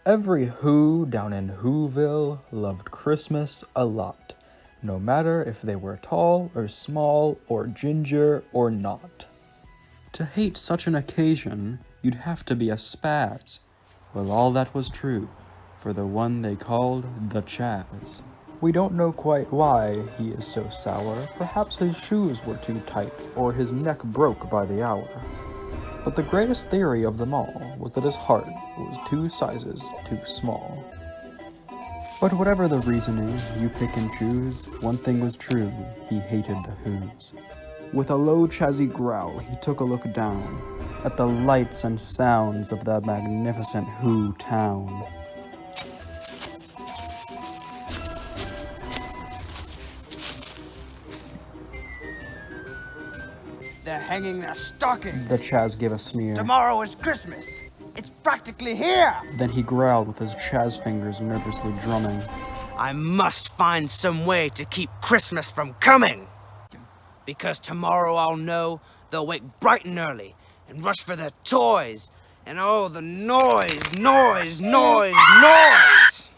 Every Who down in Whoville loved Christmas a lot, no matter if they were tall or small or ginger or not. To hate such an occasion, you'd have to be a spaz. Well, all that was true for the one they called the Chaz. We don't know quite why he is so sour. Perhaps his shoes were too tight, or his neck broke by the hour. But the greatest theory of them all was that his heart was 2 sizes too small. But whatever the reasoning, you pick and choose, one thing was true, he hated the Whos. With a low Chazzy growl, he took a look down at the lights and sounds of that magnificent Who town. They're hanging their stockings. The Chaz gave a sneer. Tomorrow is Christmas. It's practically here. Then he growled with his Chaz fingers nervously drumming. I must find some way to keep Christmas from coming. Because tomorrow I'll know they'll wake bright and early and rush for their toys. And oh, the noise, noise, noise, noise.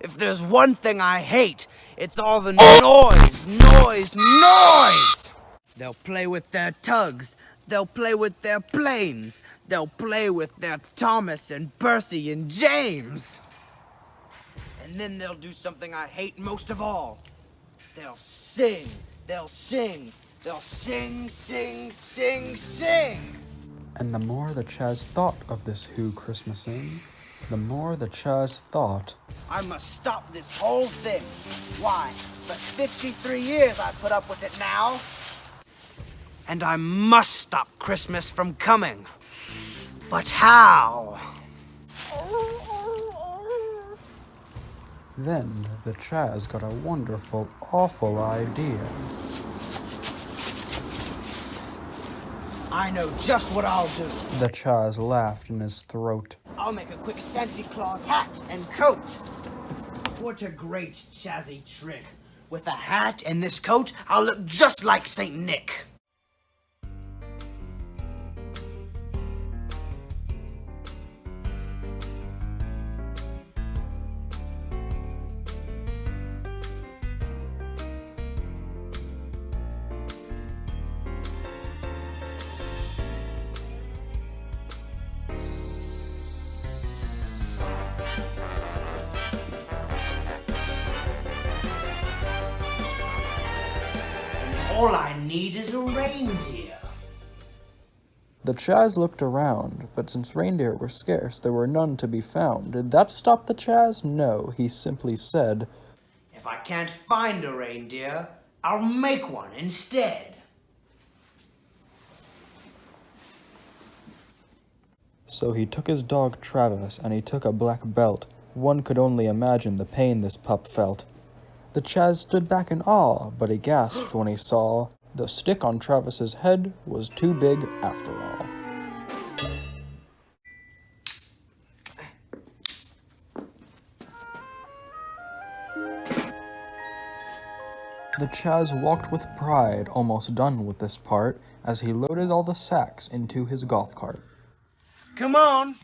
If there's one thing I hate, it's all the noise, noise, noise. They'll play with their tugs. They'll play with their planes. They'll play with their Thomas and Percy and James. And then they'll do something I hate most of all. They'll sing. They'll sing. They'll sing, sing, sing, sing. And the more the Chaz thought of this Who Christmasing, the more the Chaz thought, I must stop this whole thing. Why? For 53 years I put up with it now. And I must stop Christmas from coming. But how? Then the Chaz got a wonderful, awful idea. I know just what I'll do. The Chaz laughed in his throat. I'll make a quick Santa Claus hat and coat. What a great Chazzy trick. With a hat and this coat, I'll look just like Saint Nick. All I need is a reindeer. The Chaz looked around, but since reindeer were scarce, there were none to be found. Did that stop the Chaz? No, he simply said, If I can't find a reindeer, I'll make one instead. So he took his dog Travis, and he took a black belt. One could only imagine the pain this pup felt. The Chaz stood back in awe, but he gasped when he saw the stick on Travis's head was too big after all. The Chaz walked with pride, almost done with this part, as he loaded all the sacks into his golf cart. Come on.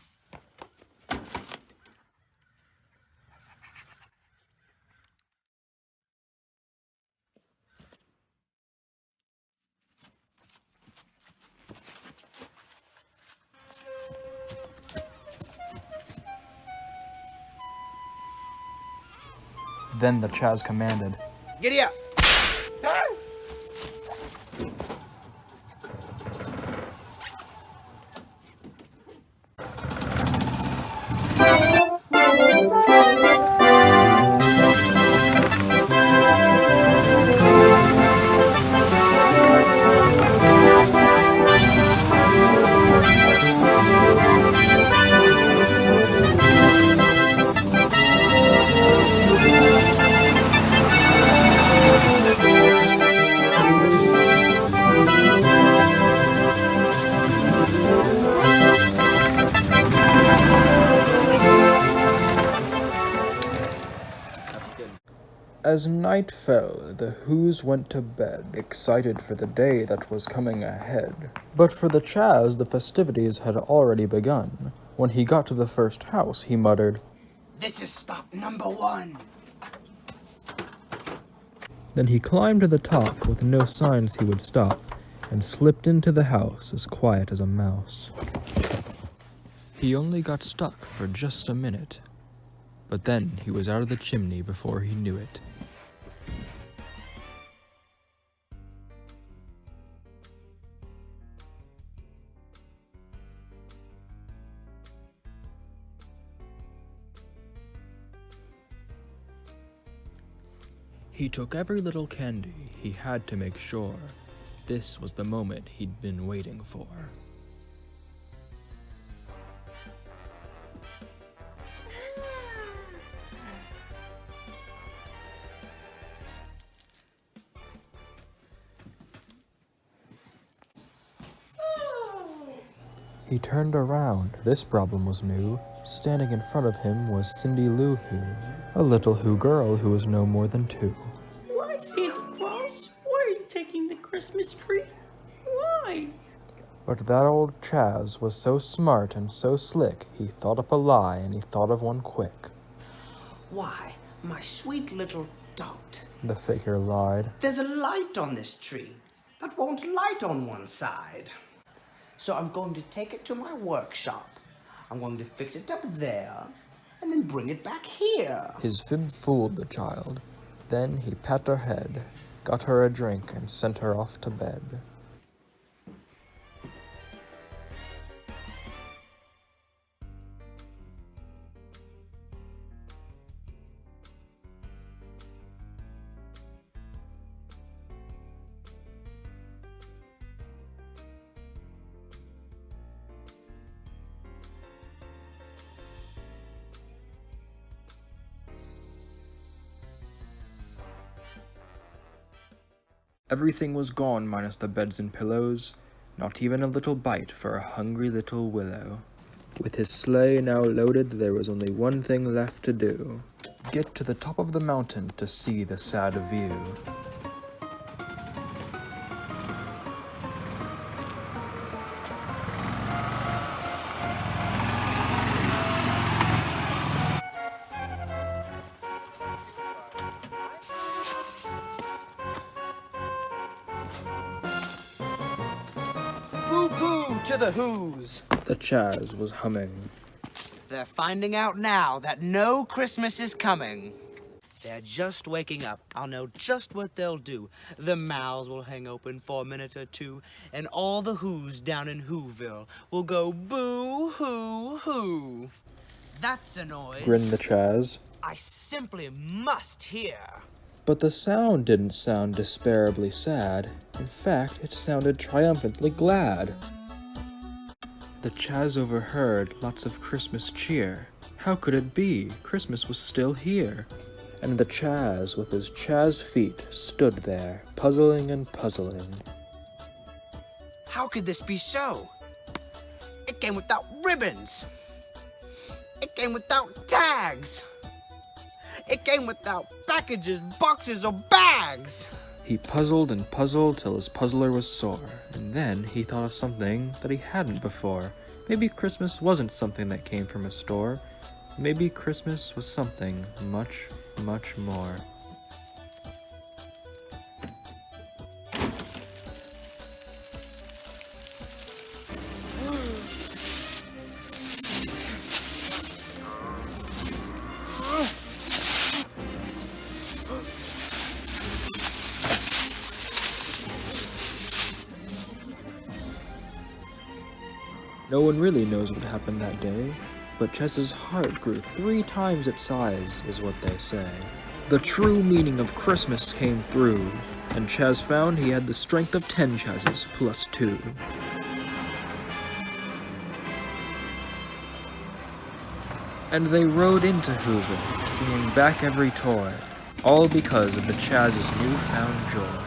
Then the Chaz commanded, Giddy up. As night fell, the Whos went to bed, excited for the day that was coming ahead. But for the Chaz, the festivities had already begun. When he got to the first house, he muttered, This is stop number 1. Then he climbed to the top with no signs he would stop, and slipped into the house as quiet as a mouse. He only got stuck for just a minute, but then he was out of the chimney before he knew it. He took every little candy he had to make sure this was the moment he'd been waiting for. He turned around. This problem was new. Standing in front of him was Cindy Lou Who, a little Who girl who was no more than 2. Why, Santa Claus? Why are you taking the Christmas tree? Why? But that old Chaz was so smart and so slick, he thought up a lie, and he thought of one quick. Why, my sweet little Dot, The figure lied. there's a light on this tree that won't light on one side. So I'm going to take it to my workshop. I'm going to fix it up there, and then bring it back here. His fib fooled the child. Then he pat her head, got her a drink, and sent her off to bed. Everything was gone minus the beds and pillows, not even a little bite for a hungry little Willow. With his sleigh now loaded, there was only one thing left to do. Get to the top of the mountain to see the sad view. Boo-boo to the Who's. The Chaz was humming. They're finding out now that no Christmas is coming. They're just waking up. I'll know just what they'll do. The mouths will hang open for a minute or two, and all the Who's down in Whoville will go boo-hoo-hoo. That's a noise Grinned the Chaz. I simply must hear. But the sound didn't sound despairably sad. In fact, it sounded triumphantly glad. The Chaz overheard lots of Christmas cheer. How could it be? Christmas was still here. And the Chaz, with his Chaz feet, stood there, puzzling and puzzling. How could this be so? It came without ribbons. It came without tags. It came without packages, boxes, or bags. He puzzled and puzzled till his puzzler was sore, and then he thought of something that he hadn't before. Maybe Christmas wasn't something that came from a store. Maybe Christmas was something much, much more. No one really knows what happened that day, but Chaz's heart grew 3 times its size, is what they say. The true meaning of Christmas came through, and Chaz found he had the strength of 10 Chazes plus 2. And they rode into Whoville, bringing back every toy, all because of the Chaz's newfound joy.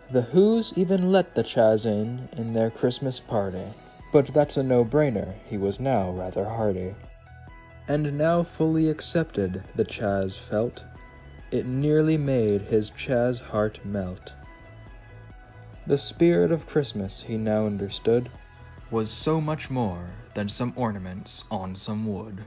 The Who's even let the Chaz in their Christmas party. But that's a no-brainer, he was now rather hardy. And now fully accepted, the Chaz felt, It nearly made his Chaz heart melt. The spirit of Christmas, he now understood, was so much more than some ornaments on some wood.